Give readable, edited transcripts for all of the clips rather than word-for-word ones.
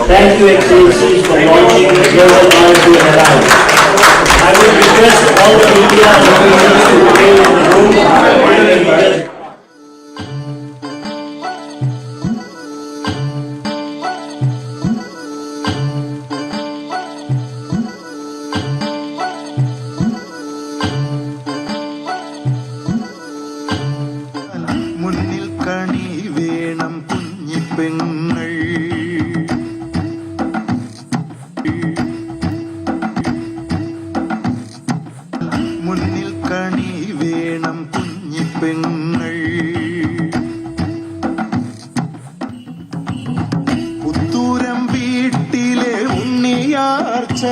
Thank you, Excellencies, for launching the Global Biofuel Alliance. I will request all the media and officials to remain in the room while the leaders. മുന്നിൽ കണി വേണം കുഞ്ഞിപ്പെങ്ങൾ മുന്നിൽ കണി വേണം കുഞ്ഞിപ്പെങ്ങൾ പുത്തൂരം വീട്ടിലെ Unniyarcha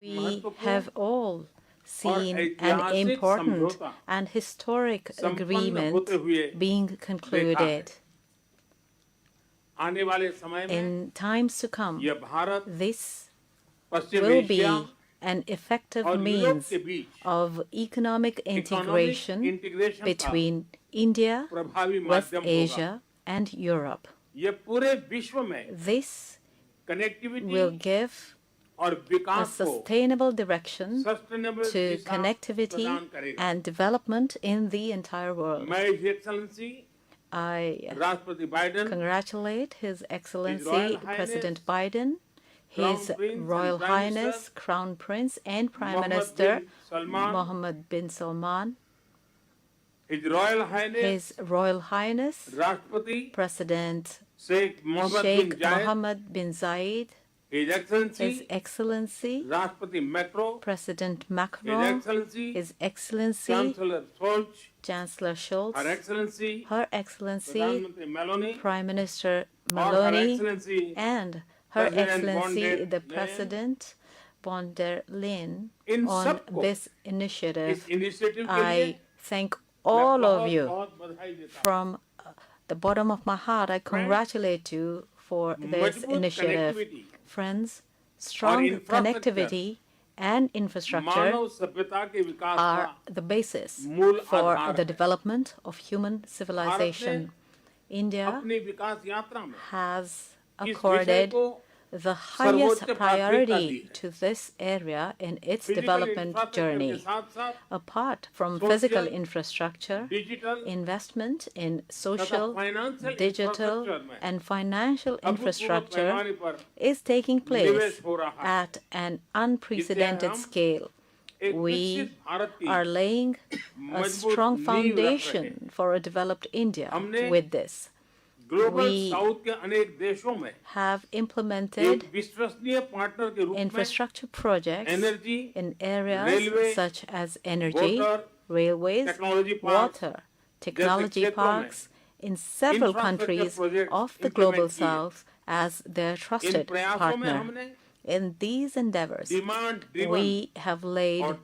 We have all seen an important and historic agreement being concluded. In times to come, this will be an effective means of economic integration between India, West Asia, and Europe. This will give a sustainable direction to connectivity and development in the entire world. I congratulate His Excellency President Biden, His Royal Highness Crown Prince and Prime Minister Mohammed bin Salman, His Royal Highness President Sheikh Mohammed bin Zayed His Excellency President Macron, His Excellency Chancellor Scholz, Her Excellency Prime Minister Meloni, and Her Excellency the President von der Leyen on this initiative. I thank all of you. From the bottom of my heart, I congratulate you for this initiative. Friends, strong connectivity and infrastructure are the basis for the development of human civilization. India has accorded the highest priority to this area in its development journey. Apart from physical infrastructure, investment in social, digital, and financial infrastructure is taking place at an unprecedented scale. We are laying a strong foundation for a developed India with this. We have implemented infrastructure projects in areas such as energy, railways, water, technology parks in several countries of the Global South as their trusted partner. In these endeavors, we have laid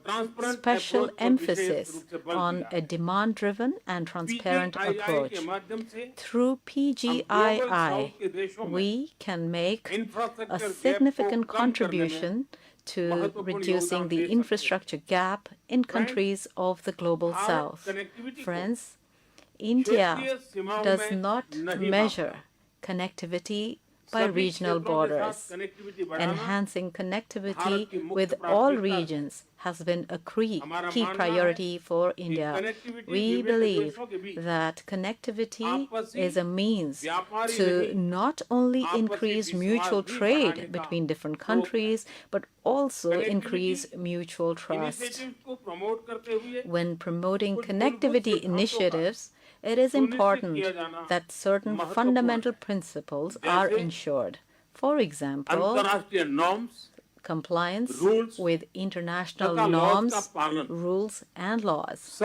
special emphasis on a demand-driven and transparent approach. Through PGII, we can make a significant contribution to reducing the infrastructure gap in countries of the Global South. Friends, India does not measure connectivity by regional borders. Enhancing connectivity with all regions has been a key priority for India. We believe that connectivity is a means to not only increase mutual trade between different countries, but also increase mutual trust. When promoting connectivity initiatives, it is important that certain fundamental principles are ensured. For example, compliance with international norms, rules, and laws,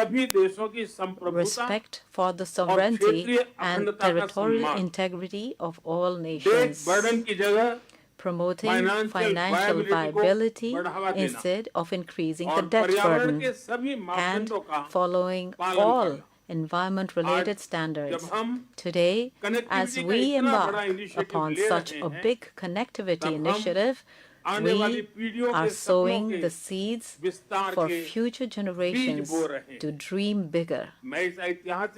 respect for the sovereignty and territorial integrity of all nations, promoting financial viability instead of increasing the debt burden, and following all environment-related standards. Today, as we embark upon such a big connectivity initiative, we are sowing the seeds for future generations to dream bigger.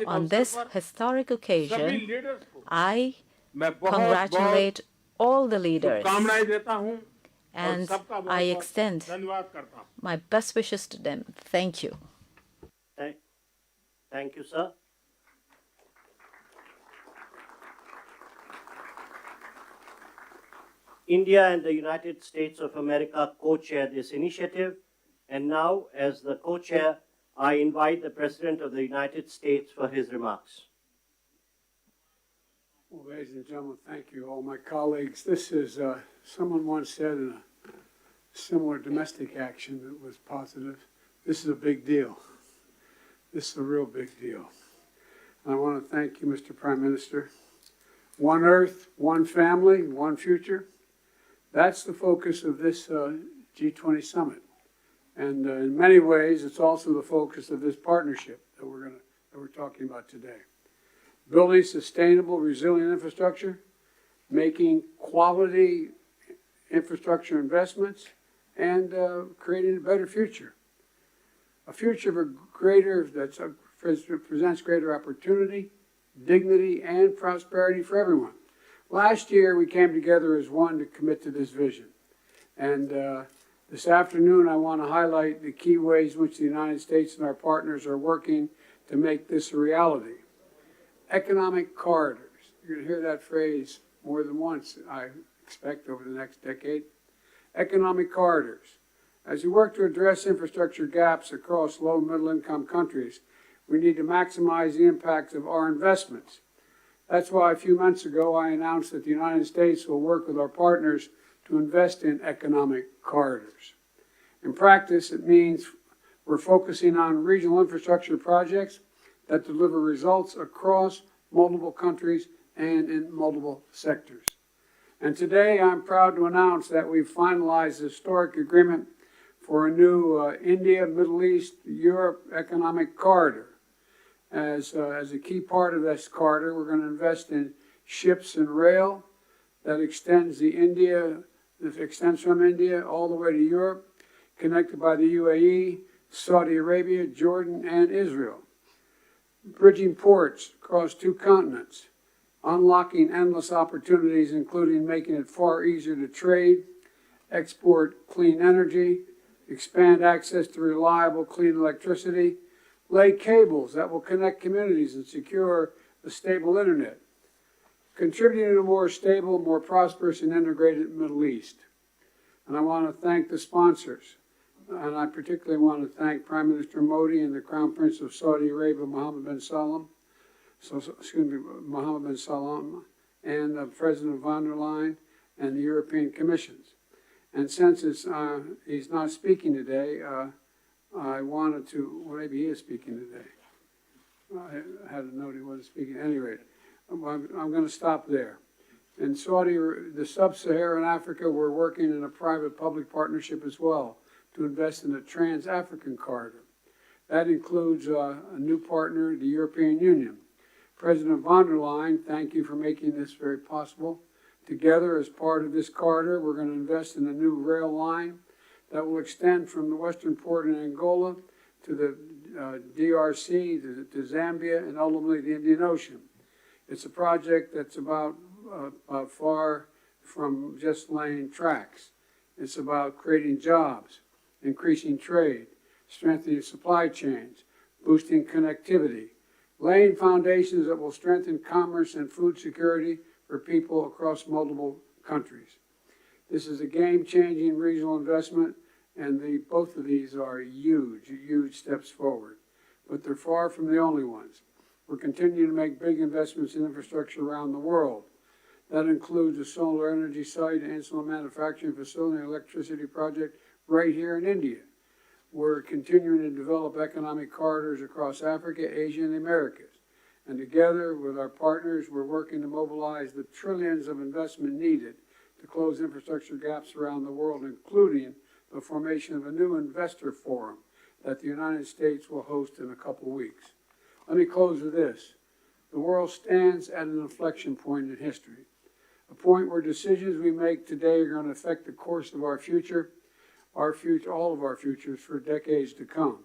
On this historic occasion, I congratulate all the leaders, and I extend my best wishes to them. Thank you. Thank you, sir. India and the United States of America co-chair this initiative. And now, as the co-chair, I invite the President of the United States for his remarks. Well, ladies and gentlemen, thank you, all my colleagues. This is, someone once said in a similar domestic action that was positive, this is a big deal. This is a real big deal. And I want to thank you, Mr. Prime Minister. One Earth, one family, one future. That's the focus of this G20 summit. And in many ways, it's also the focus of this partnership that we're talking about today. Building sustainable, resilient infrastructure, making quality infrastructure investments, and creating a better future. A future that presents greater opportunity, dignity, and prosperity for everyone. Last year, we came together as one to commit to this vision. And this afternoon, I want to highlight the key ways in which the United States and our partners are working to make this a reality. Economic corridors. You're going to hear that phrase more than once, I expect, over the next decade. Economic corridors. As we work to address infrastructure gaps across low- and middle-income countries, we need to maximize the impacts of our investments. That's why a few months ago I announced that the United States will work with our partners to invest in economic corridors. In practice, it means we're focusing on regional infrastructure projects that deliver results across multiple countries and in multiple sectors. And today, I'm proud to announce that we've finalized a historic agreement for a new India, Middle East, Europe economic corridor. As a key part of this corridor, we're going to invest in ships and rail that extends from India all the way to Europe, connected by the UAE, Saudi Arabia, Jordan, and Israel. Bridging ports across 2 continents, unlocking endless opportunities, including making it far easier to trade, export clean energy, expand access to reliable, clean electricity, lay cables that will connect communities and secure a stable internet, contributing to a more stable, more prosperous, and integrated Middle East. And I want to thank the sponsors. And I particularly want to thank Prime Minister Modi and the Crown Prince of Saudi Arabia, Mohammed bin Salman, and President von der Leyen and the European Commissions. And since he's not speaking today, I wanted to, well, maybe he is speaking today. I had a note he wasn't speaking. At any rate, I'm going to stop there. In the sub-Saharan Africa, we're working in a private-public partnership as well to invest in a trans-African corridor. That includes a new partner, the European Union. President von der Leyen, thank you for making this very possible. Together, as part of this corridor, we're going to invest in a new rail line that will extend from the western port in Angola to the DRC, to Zambia, and ultimately the Indian Ocean. It's a project that's about far from just laying tracks. It's about creating jobs, increasing trade, strengthening supply chains, boosting connectivity, laying foundations that will strengthen commerce and food security for people across multiple countries. This is a game-changing regional investment, and both of these are huge, huge steps forward. But they're far from the only ones. We're continuing to make big investments in infrastructure around the world. That includes a solar energy site, an insulin manufacturing facility, and electricity project right here in India. We're continuing to develop economic corridors across Africa, Asia, and the Americas. And together with our partners, we're working to mobilize the trillions of investment needed to close infrastructure gaps around the world, including the formation of a new investor forum that the United States will host in a couple weeks. Let me close with this. The world stands at an inflection point in history, a point where decisions we make today are going to affect the course of our future, all of our futures for decades to come.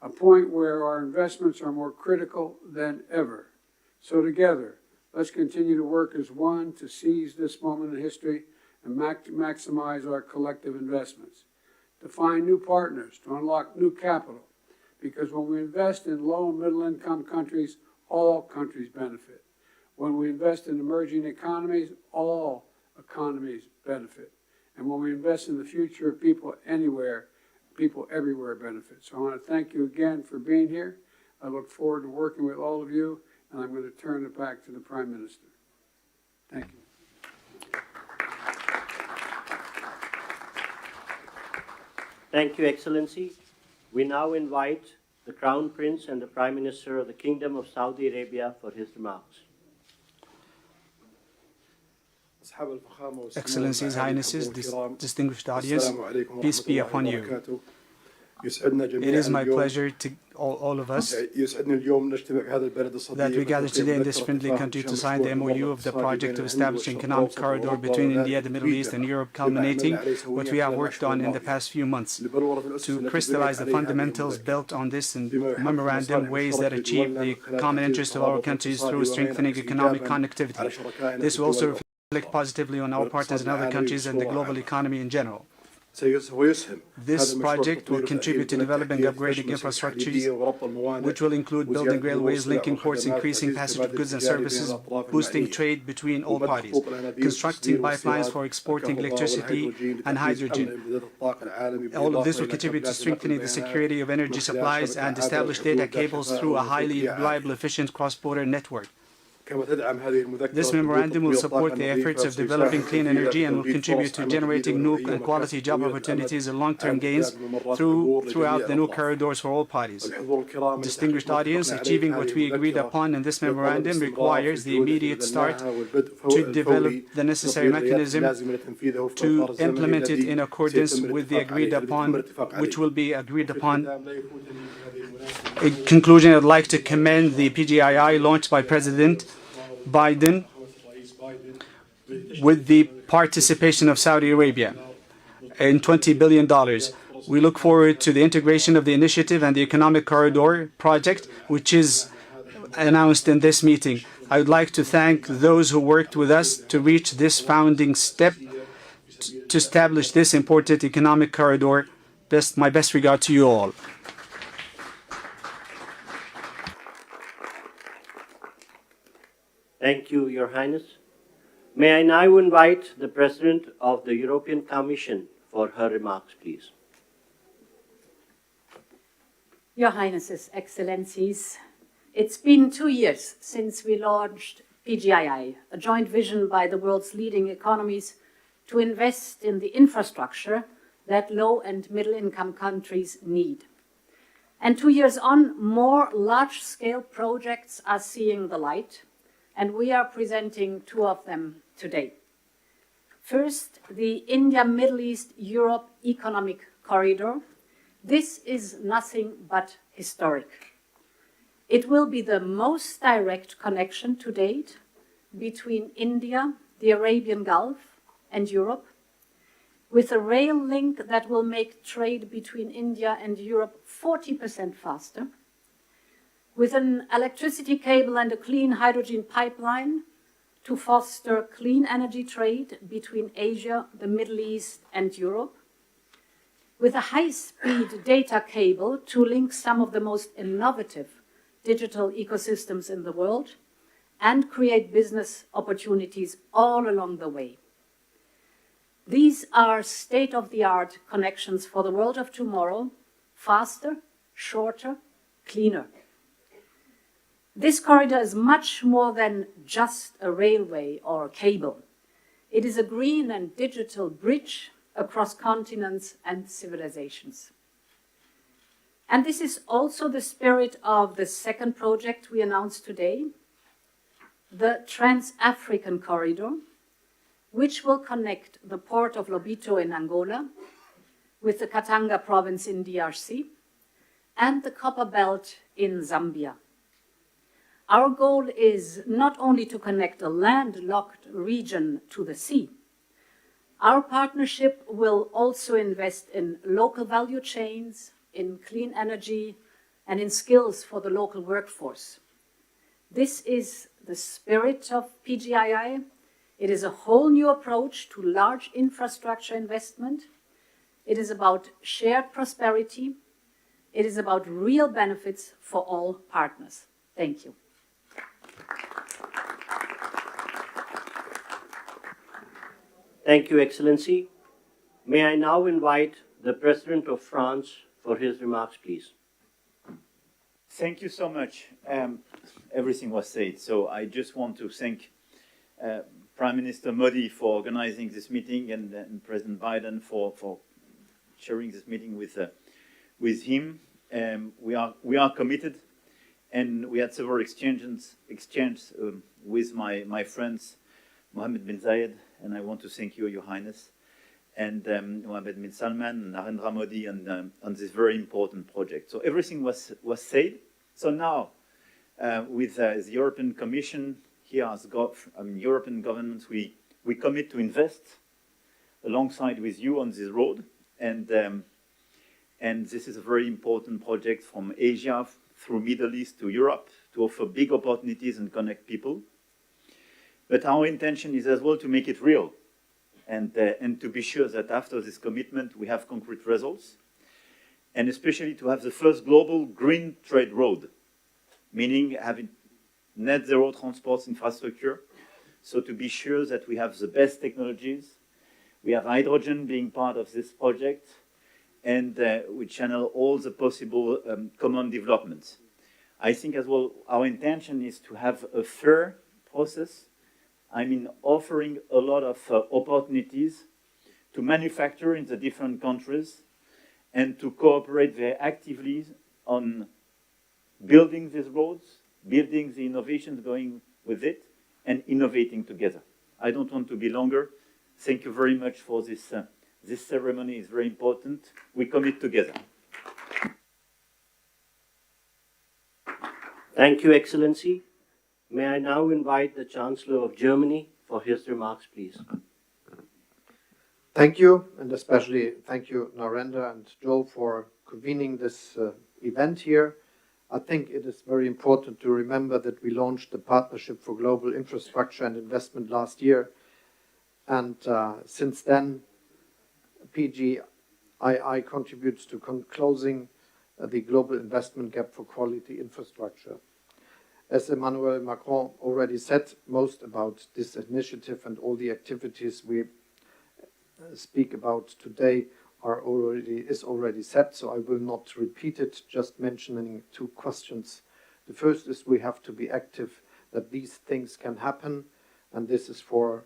A point where our investments are more critical than ever. So together, let's continue to work as one to seize this moment in history and maximize our collective investments, to find new partners, to unlock new capital, because when we invest in low and middle income countries, all countries benefit. When we invest in emerging economies, all economies benefit. And when we invest in the future of people anywhere, people everywhere benefit. So I want to thank you again for being here. I look forward to working with all of you, and I'm going to turn it back to the Prime Minister. Thank you. Thank you, Excellency. We now invite the Crown Prince and the Prime Minister of the Kingdom of Saudi Arabia for his remarks. Excellencies, Highnesses, distinguished audience, peace be upon you. It is my pleasure to all of us that we gather today in this friendly country to sign the MOU of the project to establish an economic corridor between India, the Middle East, and Europe, culminating what we have worked on in the past few months to crystallize the fundamentals built on this memorandum, ways that achieve the common interest of our countries through strengthening economic connectivity. This will also reflect positively on our partners in other countries and the global economy in general. This project will contribute to developing upgrading infrastructures, which will include building railways, linking ports, increasing passage of goods and services, boosting trade between all parties, constructing pipelines for exporting electricity and hydrogen. All of this will contribute to strengthening the security of energy supplies and establish data cables through a highly reliable, efficient cross-border network. This memorandum will support the efforts of developing clean energy and will contribute to generating new and quality job opportunities and long-term gains throughout the new corridors for all parties. Distinguished audience, achieving what we agreed upon in this memorandum requires the immediate start to develop the necessary mechanism to implement it in accordance with the agreed upon, which will be agreed upon. In conclusion, I'd like to commend the PGII launched by President Biden with the participation of Saudi Arabia in $20 billion. We look forward to the integration of the initiative and the Economic Corridor project, which is announced in this meeting. I would like to thank those who worked with us to reach this founding step to establish this important economic corridor. My best regard to you all. Thank you, Your Highness. May I now invite the President of the European Commission for her remarks, please. Your Highnesses, Excellencies, it's been 2 years since we launched PGII, a joint vision by the world's leading economies to invest in the infrastructure that low and middle-income countries need. And 2 years on, more large-scale projects are seeing the light, and we are presenting 2 of them today. First, the India-Middle East-Europe Economic Corridor. This is nothing but historic. It will be the most direct connection to date between India, the Arabian Gulf, and Europe, with a rail link that will make trade between India and Europe 40% faster, with an electricity cable and a clean hydrogen pipeline to foster clean energy trade between Asia, the Middle East, and Europe, with a high-speed data cable to link some of the most innovative digital ecosystems in the world and create business opportunities all along the way. These are state-of-the-art connections for the world of tomorrow, faster, shorter, cleaner. This corridor is much more than just a railway or a cable. It is a green and digital bridge across continents and civilizations. And this is also the spirit of the second project we announced today, the Trans-African Corridor, which will connect the port of Lobito in Angola with the Katanga province in DRC and the Copper Belt in Zambia. Our goal is not only to connect a landlocked region to the sea. Our partnership will also invest in local value chains, in clean energy, and in skills for the local workforce. This is the spirit of PGII. It is a whole new approach to large infrastructure investment. It is about shared prosperity. It is about real benefits for all partners. Thank you. Thank you, Excellency. May I now invite the President of France for his remarks, please. Thank you so much. Everything was said, so I just want to thank Prime Minister Modi for organizing this meeting and President Biden for sharing this meeting with him. We are committed, and we had several exchanges with my friends, Mohammed bin Zayed, and I want to thank you, Your Highness, and Mohammed bin Salman, and Narendra Modi on this very important project. So everything was said. So now, with the European Commission, here as European governments, we commit to invest alongside with you on this road, and this is a very important project from Asia through Middle East to Europe to offer big opportunities and connect people. But our intention is as well to make it real and to be sure that after this commitment we have concrete results, and especially to have the first global green trade road, meaning having net zero transport infrastructure, so to be sure that we have the best technologies. We have hydrogen being part of this project, and we channel all the possible common developments. I think as well our intention is to have a fair process. I mean, offering a lot of opportunities to manufacture in the different countries and to cooperate very actively on building these roads, building the innovations going with it, and innovating together. I don't want to be longer. Thank you very much for this. This ceremony is very important. We commit together. Thank you, Excellency. May I now invite the Chancellor of Germany for his remarks, please. Thank you, and especially thank you, Narendra and Joe, for convening this event here. I think it is very important to remember that we launched the Partnership for Global Infrastructure and Investment last year, and since then, PGII contributes to closing the global investment gap for quality infrastructure. As Emmanuel Macron already said, most about this initiative and all the activities we speak about today is already set, so I will not repeat it, just mentioning two questions. The first is we have to be active that these things can happen, and this is for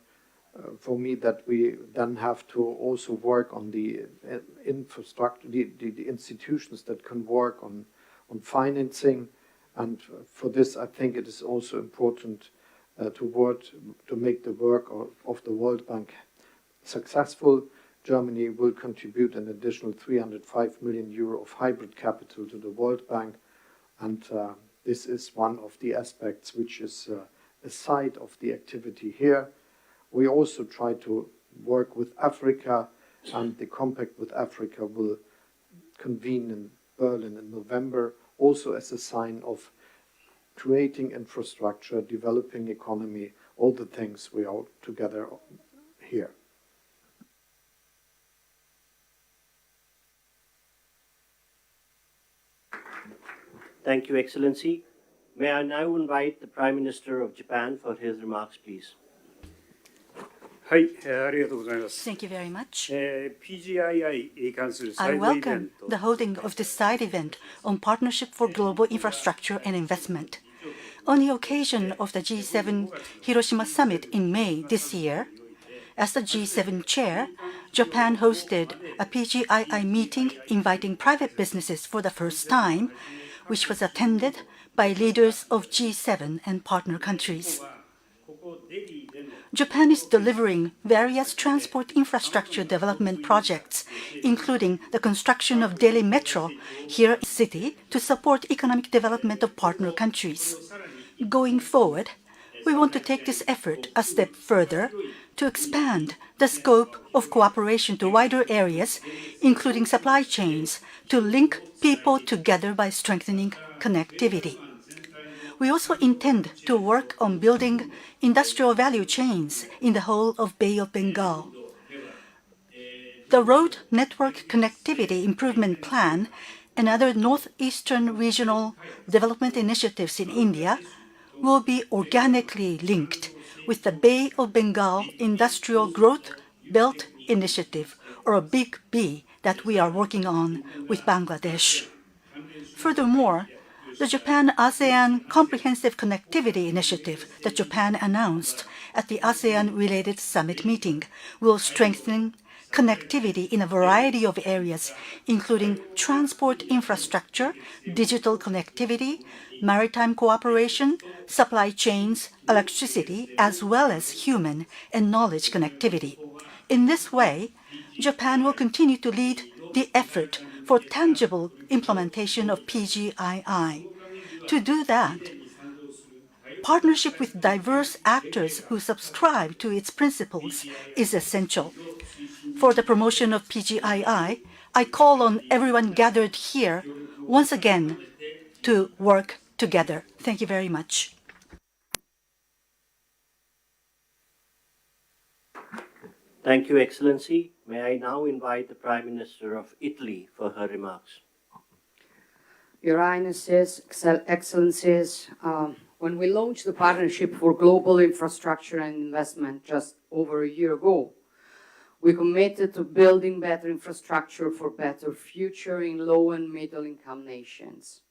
me that we then have to also work on the infrastructure, the institutions that can work on financing. And for this, I think it is also important to make the work of the World Bank successful. Germany will contribute an additional 305 million euro of hybrid capital to the World Bank. And this is one of the aspects which is a side of the activity here. We also try to work with Africa, and the Compact with Africa will convene in Berlin in November, also as a sign of creating infrastructure, developing economy, all the things we are together here. Thank you, Excellency. May I now invite the Prime Minister of Japan for his remarks, please. Thank you very much. I welcome the holding of this side event on Partnership for Global Infrastructure and Investment. On the occasion of the G7 Hiroshima Summit in May this year, as the G7 chair, Japan hosted a PGII meeting inviting private businesses for the first time, which was attended by leaders of G7 and partner countries. Japan is delivering various transport infrastructure development projects, including the construction of Delhi Metro here in the city to support economic development of partner countries. Going forward, we want to take this effort a step further to expand the scope of cooperation to wider areas, including supply chains, to link people together by strengthening connectivity. We also intend to work on building industrial value chains in the whole of Bay of Bengal. The Road Network Connectivity Improvement Plan and other northeastern regional development initiatives in India will be organically linked with the Bay of Bengal Industrial Growth Belt Initiative, or a Big B, that we are working on with Bangladesh. Furthermore, the Japan-ASEAN Comprehensive Connectivity Initiative that Japan announced at the ASEAN-related summit meeting will strengthen connectivity in a variety of areas, including transport infrastructure, digital connectivity, maritime cooperation, supply chains, electricity, as well as human and knowledge connectivity. In this way, Japan will continue to lead the effort for tangible implementation of PGII. To do that, partnership with diverse actors who subscribe to its principles is essential. For the promotion of PGII, I call on everyone gathered here once again to work together. Thank you very much. Thank you, Excellency. May I now invite the Prime Minister of Italy for her remarks. Your Highnesses, Excellencies, when we launched the Partnership for Global Infrastructure and Investment just over a year ago, we committed to building better infrastructure for better future in low and middle income nations.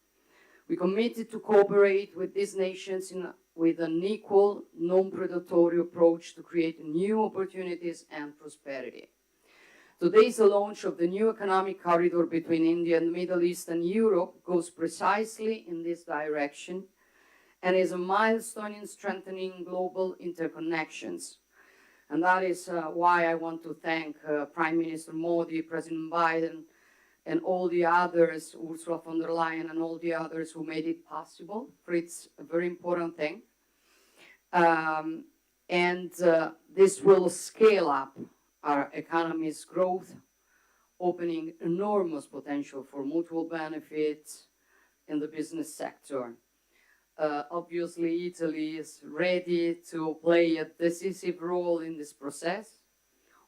We committed to cooperate with these nations with an equal, non-predatory approach to create new opportunities and prosperity. Today's launch of the new economic corridor between India and the Middle East and Europe goes precisely in this direction and is a milestone in strengthening global interconnections. And that is why I want to thank Prime Minister Modi, President Biden, and all the others, Ursula von der Leyen and all the others who made it possible, for it's a very important thing. This will scale up our economy's growth, opening enormous potential for mutual benefits in the business sector. Obviously, Italy is ready to play a decisive role in this process,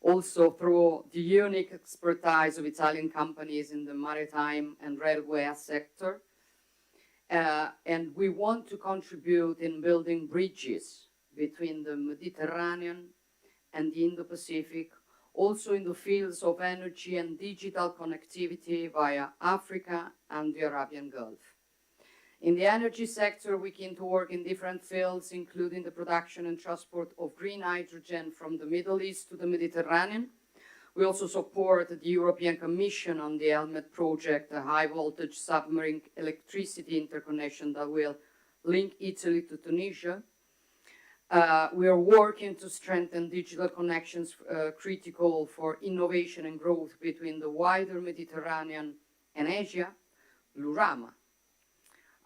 also through the unique expertise of Italian companies in the maritime and railway sector. And we want to contribute in building bridges between the Mediterranean and the Indo-Pacific, also in the fields of energy and digital connectivity via Africa and the Arabian Gulf. In the energy sector, we can work in different fields, including the production and transport of green hydrogen from the Middle East to the Mediterranean. We also support the European Commission on the Helmet project, a high-voltage submarine electricity interconnection that will link Italy to Tunisia. We are working to strengthen digital connections critical for innovation and growth between the wider Mediterranean and Asia. Lurama,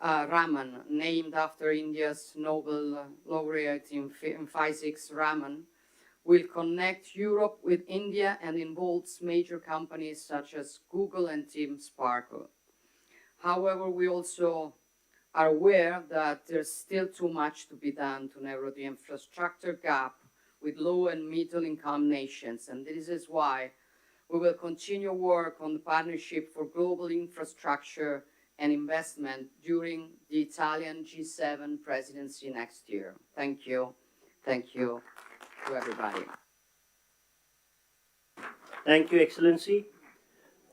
Raman, named after India's Nobel laureate in physics, Raman, will connect Europe with India and involves major companies such as Google and Team Sparkle. However, we also are aware that there's still too much to be done to narrow the infrastructure gap with low and middle income nations, and this is why we will continue work on the Partnership for Global Infrastructure and Investment during the Italian G7 presidency next year. Thank you. Thank you to everybody. Thank you, Excellency.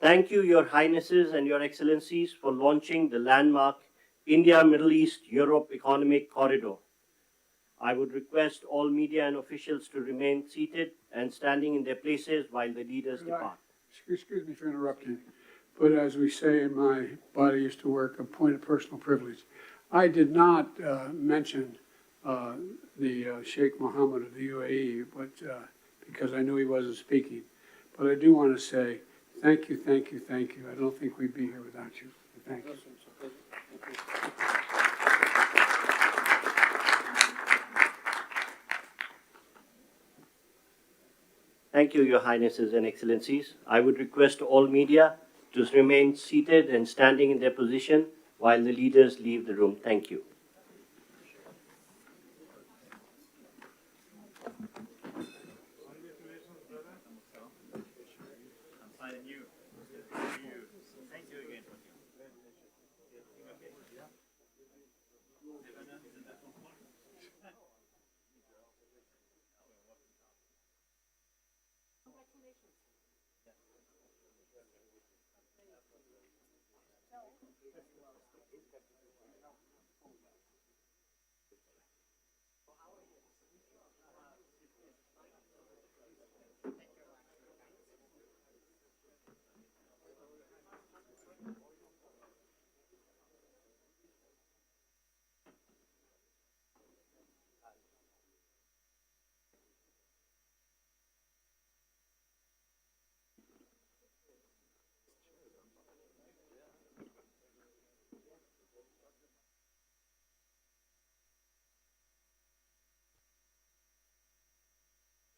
Thank you, Your Highnesses and Your Excellencies, for launching the landmark India, Middle East, Europe Economic Corridor. I would request all media and officials to remain seated and standing in their places while the leaders depart. Excuse me for interrupting, but as we say in my body used to work, a point of personal privilege. I did not mention the Sheikh Mohammed of the UAE, but because I knew he wasn't speaking. But I do want to say thank you, thank you, thank you. I don't think we'd be here without you. Thank you. Thank you, Your Highnesses and Excellencies. I would request all media to remain seated and standing in their position while the leaders leave the room. Thank you.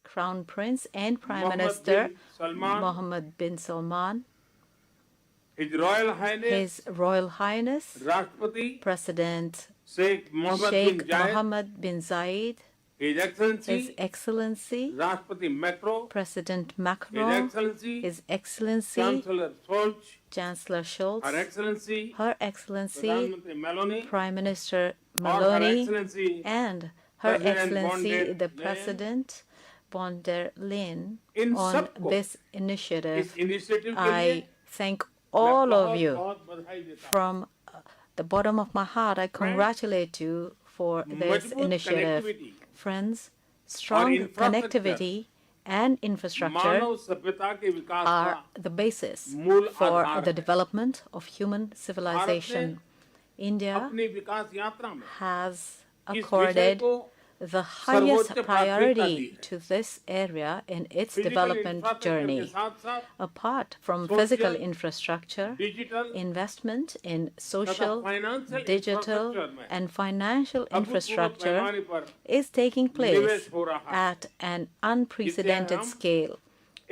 Crown Prince and Prime Minister Mohammed bin Salman, His Royal Highness Rashtrapati President Sheikh Mohammed bin Zayed, His Excellency Rashtrapati Macron, President Macron, His Excellency Chancellor Scholz, Her Excellency Prime Minister Meloni, and Her Excellency the President von der Leyen on this initiative. I thank all of you from the bottom of my heart, I congratulate you for this initiative. Friends, strong connectivity and infrastructure are the basis for the development of human civilization. India has accorded the highest priority to this area in its development journey. Apart from physical infrastructure, investment in social, digital, and financial infrastructure is taking place at an unprecedented scale.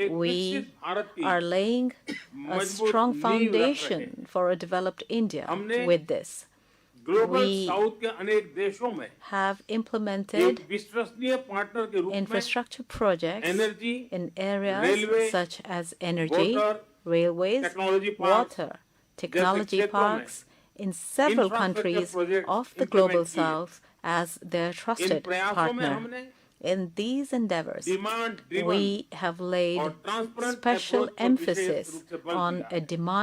We are laying a strong foundation for a developed India with this. We have implemented infrastructure projects in areas such as energy, railways, water, technology parks in several countries of the Global South as their trusted partner. In these endeavors, we have laid special emphasis on a demand